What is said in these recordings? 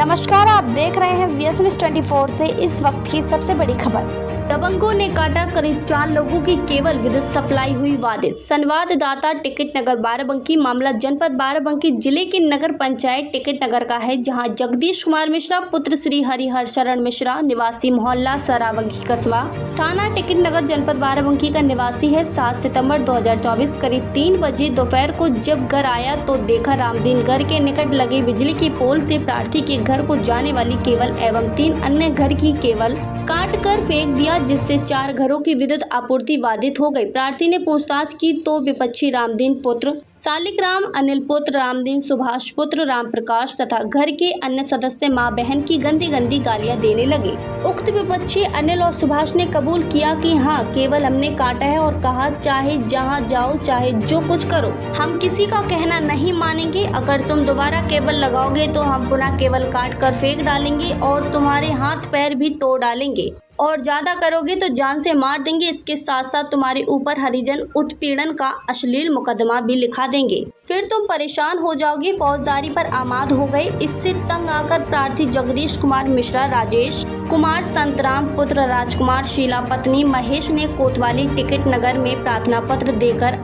नमस्कार, आप देख रहे हैं VS News 24 से इस वक्त की सबसे बड़ी खबर। दबंगों ने काटा, करीब 4 लोगों की केवल विद्युत सप्लाई हुई बाधित। संवाददाता टिकट नगर बाराबंकी। मामला जनपद बाराबंकी जिले के नगर पंचायत टिकट नगर का है, जहां जगदीश कुमार मिश्रा पुत्र श्री हरिहर शरण मिश्रा निवासी मोहल्ला सरावगी कस्बा थाना टिकट नगर जनपद बाराबंकी का निवासी है। 7 सितंबर 2024 करीब 3 बजे दोपहर को जब घर आया तो देखा रामदीन घर के निकट लगे बिजली की पोल से प्रार्थी के घर को जाने वाली केबल एवं 3 अन्य घर की केबल काट कर फेंक दिया, जिससे 4 घरों की विद्युत आपूर्ति बाधित हो गई। प्रार्थी ने पूछताछ की तो विपक्षी रामदीन पुत्र सालिग्राम, अनिल पुत्र रामदीन, सुभाष पुत्र राम प्रकाश तथा घर के अन्य सदस्य मां बहन की गंदी गालियां देने लगे। उक्त विपक्षी अनिल और सुभाष ने कबूल किया कि हाँ, केवल हमने काटा है और कहा चाहे जहां जाओ, चाहे जो कुछ करो, हम किसी का कहना नहीं मानेंगे। अगर तुम दोबारा केबल लगाओगे तो हम पुनः केबल काट कर फेंक डालेंगे और तुम्हारे हाथ पैर भी तोड़ डालेंगे, और ज्यादा करोगे तो जान से मार देंगे। इसके साथ साथ तुम्हारे ऊपर हरिजन उत्पीड़न का अश्लील मुकदमा भी लिखा देंगे, फिर तुम परेशान हो जाओगे। फौजदारी पर आमाद हो गए। इससे तंग आकर प्रार्थी जगदीश कुमार मिश्रा, राजेश कुमार, संतराम पुत्र राजकुमार, शीला पत्नी महेश ने कोतवाली टिकट नगर में प्रार्थना पत्र देकर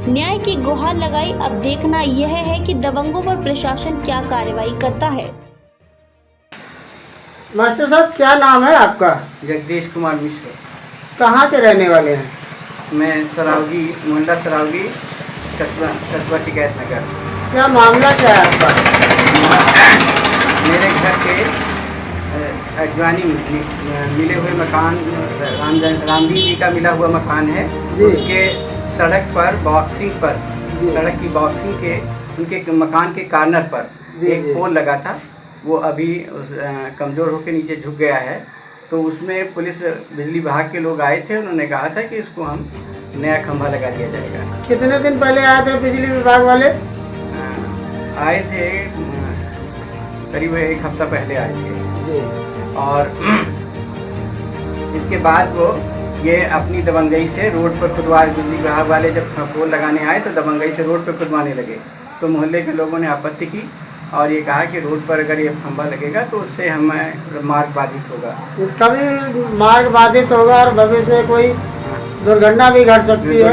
न्याय की गुहार लगाई। अब देखना यह है कि दबंगों पर प्रशासन क्या कार्रवाई करता है। मास्टर साहब, क्या नाम है आपका? जगदीश कुमार मिश्रा। कहाँ के रहने वाले हैं? मैं सरावगी, मोहल्ला सरावगी, कस्बा टिकैत नगर। क्या मामला क्या है आपका? मेरे घर के अजवानी मिले हुए मकान, रामदीन जी का मिला हुआ मकान है। उसके सड़क पर बॉक्सिंग पर, सड़क की बॉक्सिंग के उनके मकान के कॉर्नर पर एक पोल लगा था। वो अभी कमज़ोर होकर नीचे झुक गया है। तो उसमें पुलिस बिजली विभाग के लोग आए थे। उन्होंने कहा था कि इसको हम नया खंभा लगा दिया जाएगा। कितने दिन पहले आए थे बिजली विभाग वाले? आए थे, करीब 1 हफ्ता पहले आए थे जी। और इसके बाद वो ये अपनी दबंगई से रोड पर खुदवा, बिजली विभाग वाले जब पोल लगाने आए तो दबंगई से रोड पर खुदवाने लगे। तो मोहल्ले के लोगों ने आपत्ति की और ये कहा कि रोड पर अगर ये खंभा लगेगा तो उससे हमें मार्ग बाधित होगा। कभी मार्ग बाधित होगा और भविष्य में कोई दुर्घटना भी घट सकती है।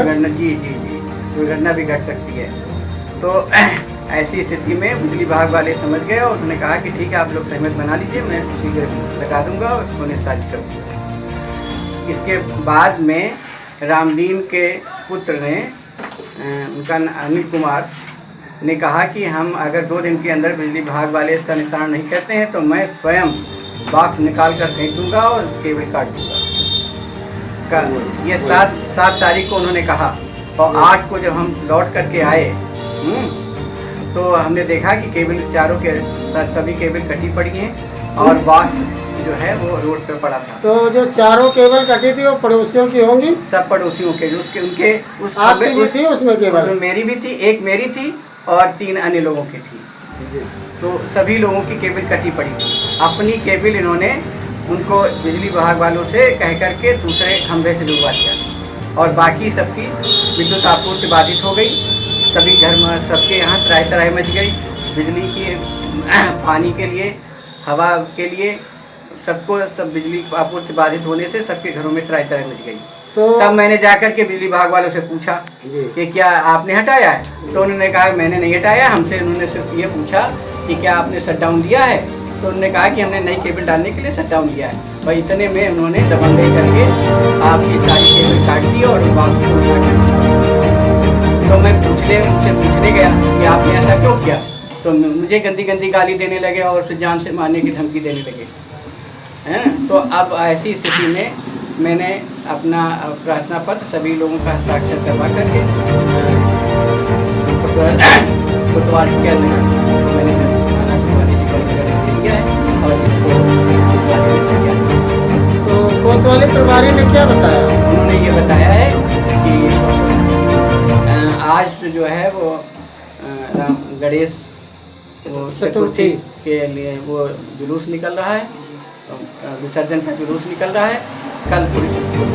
दुर्घटना भी घट सकती है। तो ऐसी स्थिति में बिजली विभाग वाले समझ गए और उन्होंने कहा कि ठीक है, आप लोग सहमत बना लीजिए, मैं शीघ्र लगा दूंगा और उसको निस्तारित कर दूँगा। इसके बाद में रामदीन के पुत्र ने, उनका अनिल कुमार ने कहा कि हम अगर 2 दिन के अंदर बिजली विभाग वाले इसका निस्तारण नहीं करते हैं तो मैं स्वयं बॉक्स निकाल कर फेंक दूंगा और केबल काट दूंगा। ये 7 तारीख को उन्होंने कहा और 8 को जब हम लौट करके आए तो हमने देखा कि केबल चारों के सभी केबल कटी पड़ी हैं और बॉक्स जो है वो रोड पर पड़ा था। तो जो चारों केबल कटी थी वो पड़ोसियों की होंगी? सब पड़ोसियों के, उनके उस आपकी भी थी उसमें केबल? उसमें मेरी भी थी, एक मेरी थी और 3 अन्य लोगों की थी। तो सभी लोगों की केबल कटी पड़ी थी। अपनी केबल इन्होंने उनको बिजली विभाग वालों से कह करके दूसरे खंभे से जुड़वा दिया और बाकी सबकी विद्युत आपूर्ति बाधित हो गई। सभी घर में सबके यहाँ त्राही मच गई। बिजली की, पानी के लिए, हवा के लिए, सबको सब बिजली आपूर्ति बाधित होने से सबके घरों में त्राही मच गई। तो तब मैंने जाकर के बिजली विभाग वालों से पूछा कि क्या आपने हटाया है? तो उन्होंने कहा मैंने नहीं हटाया। हमसे उन्होंने सिर्फ ये पूछा कि क्या आपने शट डाउन लिया है? तो उन्होंने कहा कि हमने नई केबल डालने के लिए शट डाउन लिया है। भाई इतने में उन्होंने दबंगई करके आपकी सारी केबल काट दी और बॉक्स को उठा कर। तो मैं उनसे पूछने गया कि आपने ऐसा क्यों किया? तो मुझे गंदी गाली देने लगे और उसे जान से मारने की धमकी देने लगे हैं। तो अब ऐसी स्थिति में मैंने अपना प्रार्थना पत्र सभी लोगों का हस्ताक्षर करवा करके कोतवाल टिकैत नगर मैंने थाना कोतवाली टिकैत नगर में दे दिया है और इसको कोतवाली में किया। तो कोतवाली प्रभारी ने क्या बताया? उन्होंने ये बताया है कि आज जो है वो गणेश चतुर्थी के लिए वो जुलूस निकल रहा है, विसर्जन का जुलूस निकल रहा है। कल पुलिस इसको